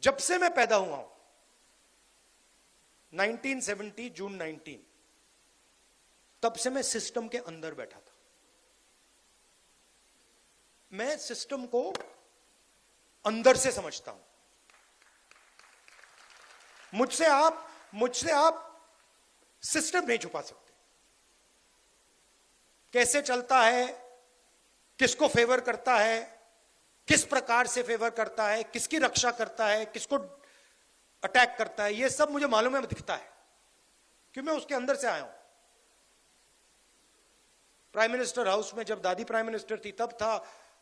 जब से मैं पैदा हुआ हूं 1970 जून 19, तब से मैं सिस्टम के अंदर बैठा था। मैं सिस्टम को अंदर से समझता हूं। मुझसे आप सिस्टम नहीं छुपा सकते। कैसे चलता है, किसको फेवर करता है, किस प्रकार से फेवर करता है, किसकी रक्षा करता है, किसको अटैक करता है, यह सब मुझे मालूम है, दिखता है, क्योंकि मैं उसके अंदर से आया हूं। प्राइम मिनिस्टर हाउस में जब दादी प्राइम मिनिस्टर थी तब था,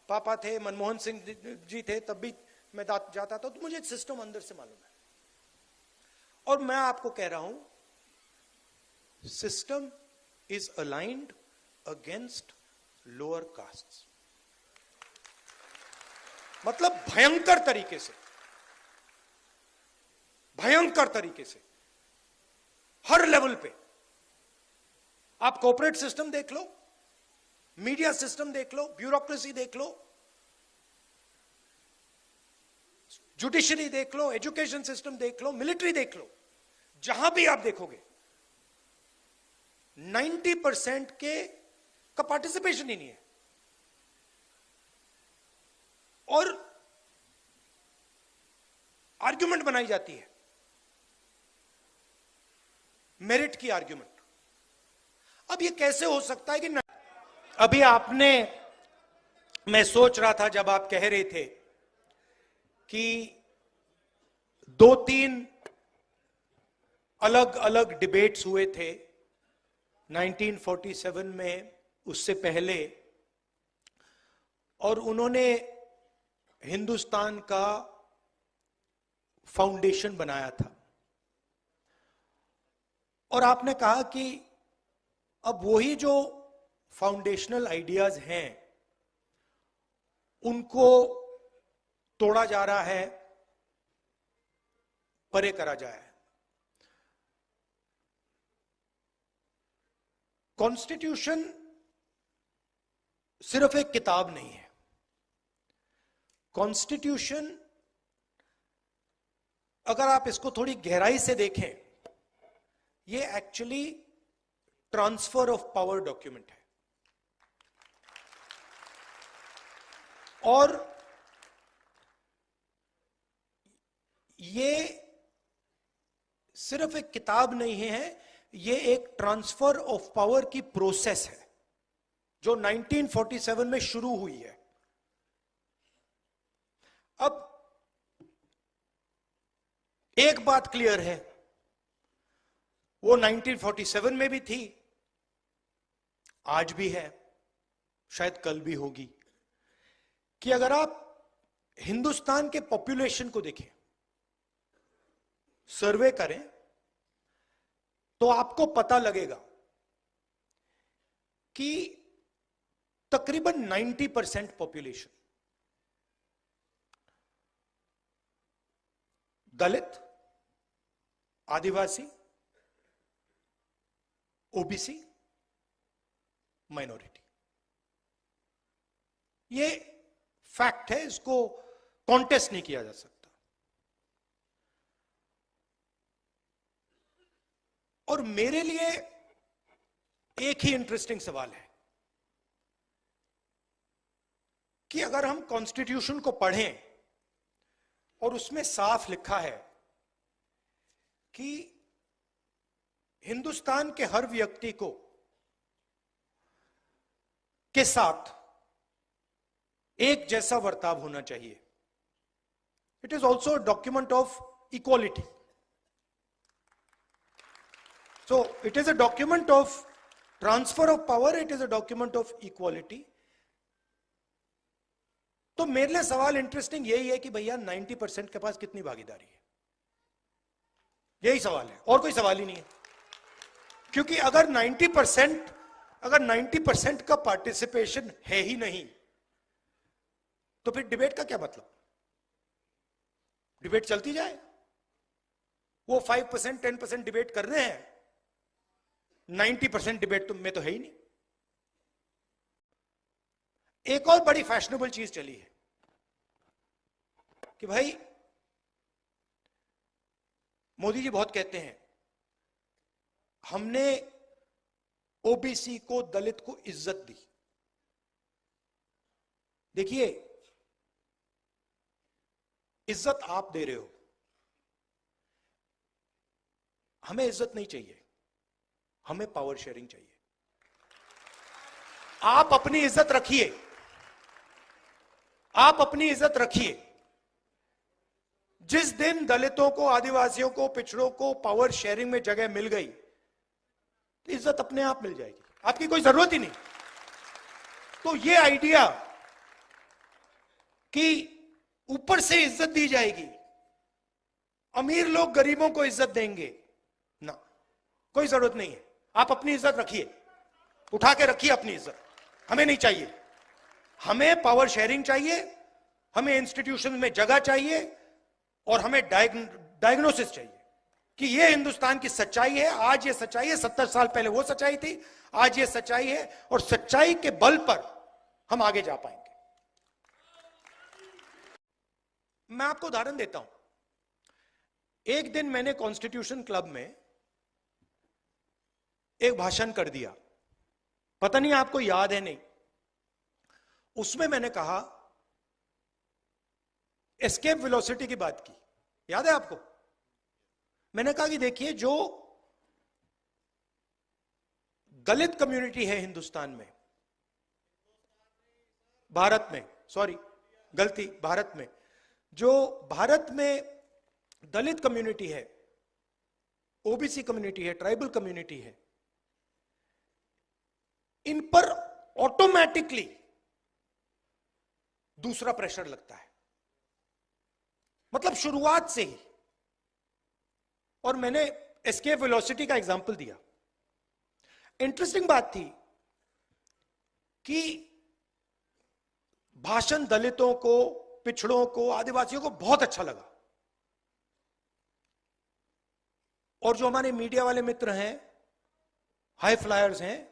पापा थे, मनमोहन सिंह जी थे, तब भी मैं जाता था, तो मुझे सिस्टम अंदर से मालूम है। और मैं आपको कह रहा हूं, system is aligned against lower castes. मतलब भयंकर तरीके से हर लेवल पे। आप कॉर्पोरेट सिस्टम देख लो, मीडिया सिस्टम देख लो, ब्यूरोक्रेसी देख लो, जुडिशरी देख लो, एजुकेशन सिस्टम देख लो, मिलिट्री देख लो, जहां भी आप देखोगे 90% का पार्टिसिपेशन ही नहीं है। और आर्ग्यूमेंट बनाई जाती है, मेरिट की आर्ग्यूमेंट। अब ये कैसे हो सकता है कि अभी मैं सोच रहा था जब आप कह रहे थे कि 2-3 अलग अलग डिबेट्स हुए थे 1947 में, उससे पहले, और उन्होंने हिंदुस्तान का फाउंडेशन बनाया था। और आपने कहा कि अब वही जो फाउंडेशनल आइडियाज हैं उनको तोड़ा जा रहा है, परे करा जाए। कॉन्स्टिट्यूशन सिर्फ एक किताब नहीं है। कॉन्स्टिट्यूशन, अगर आप इसको थोड़ी गहराई से देखें, ये actually transfer of power document है। और ये सिर्फ एक किताब नहीं है, ये एक ट्रांसफर ऑफ पावर की प्रोसेस है जो 1947 में शुरू हुई है। अब एक बात क्लियर है, वो 1947 में भी थी, आज भी है, शायद कल भी होगी, कि अगर आप हिंदुस्तान के पॉपुलेशन को देखें, सर्वे करें, तो आपको पता लगेगा कि तकरीबन 90% पॉपुलेशन दलित, आदिवासी, ओबीसी, माइनॉरिटी। ये फैक्ट है, इसको कॉन्टेस्ट नहीं किया जा सकता। और मेरे लिए एक ही इंटरेस्टिंग सवाल है कि अगर हम कॉन्स्टिट्यूशन को पढ़ें और उसमें साफ लिखा है कि हिंदुस्तान के हर व्यक्ति के साथ एक जैसा बर्ताव होना चाहिए, it is also a document of equality. So it is a document of transfer of power, it is a document of equality. तो मेरे लिए सवाल इंटरेस्टिंग यही है कि भैया 90% के पास कितनी भागीदारी है, यही सवाल है, और कोई सवाल ही नहीं है। क्योंकि अगर 90% का पार्टिसिपेशन है ही नहीं, तो फिर डिबेट का क्या मतलब? डिबेट चलती जाए, वो 5% 10% डिबेट कर रहे हैं, 90% डिबेट में तो है ही नहीं। एक और बड़ी फैशनेबल चीज चली है कि भाई मोदी जी बहुत कहते हैं हमने ओबीसी को, दलित को इज्जत दी। देखिए, इज्जत आप दे रहे हो, हमें इज्जत नहीं चाहिए, हमें पावर शेयरिंग चाहिए। आप अपनी इज्जत रखिए, आप अपनी इज्जत रखिए। जिस दिन दलितों को, आदिवासियों को, पिछड़ों को पावर शेयरिंग में जगह मिल गई, तो इज्जत अपने आप मिल जाएगी, आपकी कोई जरूरत ही नहीं। तो ये आइडिया कि ऊपर से इज्जत दी जाएगी, अमीर लोग गरीबों को इज्जत देंगे, ना, कोई जरूरत नहीं है। आप अपनी इज्जत रखिए, उठा के रखिए अपनी इज्जत, हमें नहीं चाहिए। हमें पावर शेयरिंग चाहिए, हमें इंस्टीट्यूशन में जगह चाहिए, और हमें डायग्नोसिस चाहिए कि ये हिंदुस्तान की सच्चाई है। आज ये सच्चाई है, 70 साल पहले वो सच्चाई थी, आज ये सच्चाई है, और सच्चाई के बल पर हम आगे जा पाएंगे। मैं आपको उदाहरण देता हूं। एक दिन मैंने कॉन्स्टिट्यूशन क्लब में एक भाषण कर दिया, पता नहीं आपको याद है नहीं। उसमें मैंने कहा, एस्केप वेलोसिटी की बात की, याद है आपको? मैंने कहा कि देखिए, जो दलित कम्युनिटी है हिंदुस्तान में, भारत में, सॉरी गलती, भारत में, जो भारत में दलित कम्युनिटी है, ओबीसी कम्युनिटी है, ट्राइबल कम्युनिटी है, इन पर ऑटोमेटिकली दूसरा प्रेशर लगता है, मतलब शुरुआत से ही। और मैंने एस्केप वेलोसिटी का एग्जांपल दिया। इंटरेस्टिंग बात थी कि भाषण दलितों को, पिछड़ों को, आदिवासियों को बहुत अच्छा लगा, और जो हमारे मीडिया वाले मित्र हैं, हाई फ्लायर्स हैं,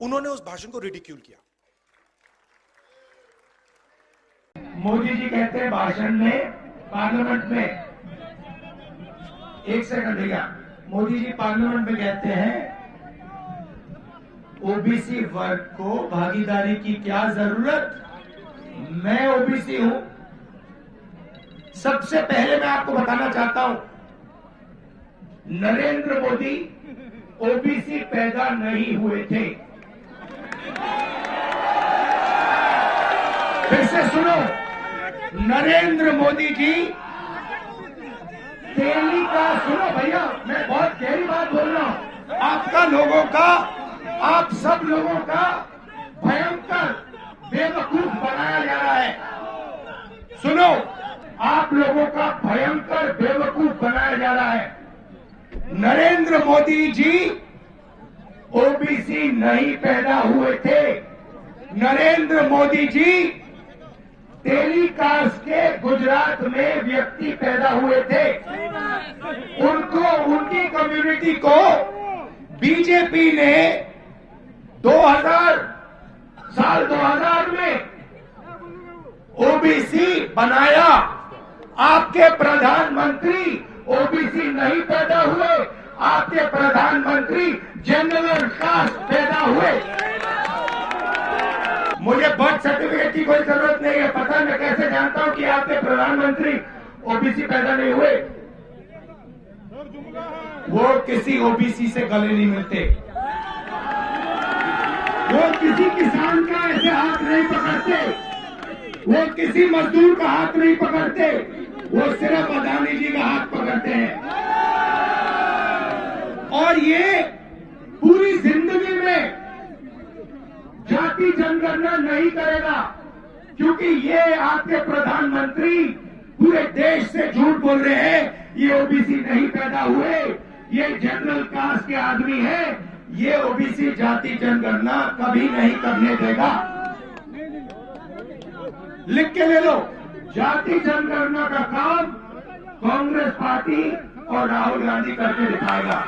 उन्होंने उस भाषण को रिडिक्यूल किया। मोदी जी कहते हैं भाषण में, पार्लियामेंट में, एक सेकंड भैया, मोदी जी पार्लियामेंट में कहते हैं ओबीसी वर्ग को भागीदारी की क्या जरूरत, मैं ओबीसी हूं। सबसे पहले मैं आपको बताना चाहता हूं, नरेंद्र मोदी ओबीसी पैदा नहीं हुए थे। फिर से सुनो, नरेंद्र मोदी जी दिल्ली का, सुनो भैया, मैं बहुत गहरी बात बोल रहा हूं, आपका लोगों का, आप सब लोगों का भयंकर बेवकूफ बनाया जा रहा है। सुनो, आप लोगों का भयंकर बेवकूफ बनाया जा रहा है। नरेंद्र मोदी जी ओबीसी नहीं पैदा हुए थे। नरेंद्र मोदी जी टेलीकास्ट के गुजरात में व्यक्ति पैदा हुए थे। उनको, उनकी कम्युनिटी को बीजेपी ने 2000 में ओबीसी बनाया। आपके प्रधानमंत्री ओबीसी नहीं पैदा हुए, आपके प्रधानमंत्री जनरल कास्ट पैदा हुए। मुझे बर्थ सर्टिफिकेट की कोई जरूरत नहीं है, पता मैं कैसे जानता हूं कि आपके प्रधानमंत्री ओबीसी पैदा नहीं हुए। वो किसी ओबीसी से गले नहीं मिलते, वो किसी किसान का ऐसे हाथ नहीं पकड़ते, वो किसी मजदूर का हाथ नहीं पकड़ते, वो सिर्फ अदानी जी का हाथ पकड़ते हैं। और ये पूरी जिंदगी में जाति जनगणना नहीं करेगा, क्योंकि ये आपके प्रधानमंत्री पूरे देश से झूठ बोल रहे हैं। ये ओबीसी नहीं पैदा हुए, ये जनरल कास्ट के आदमी है, ये ओबीसी जाति जनगणना कभी नहीं करने देगा। लिख के ले लो, जाति जनगणना का काम कांग्रेस पार्टी और राहुल गांधी करके दिखाएगा।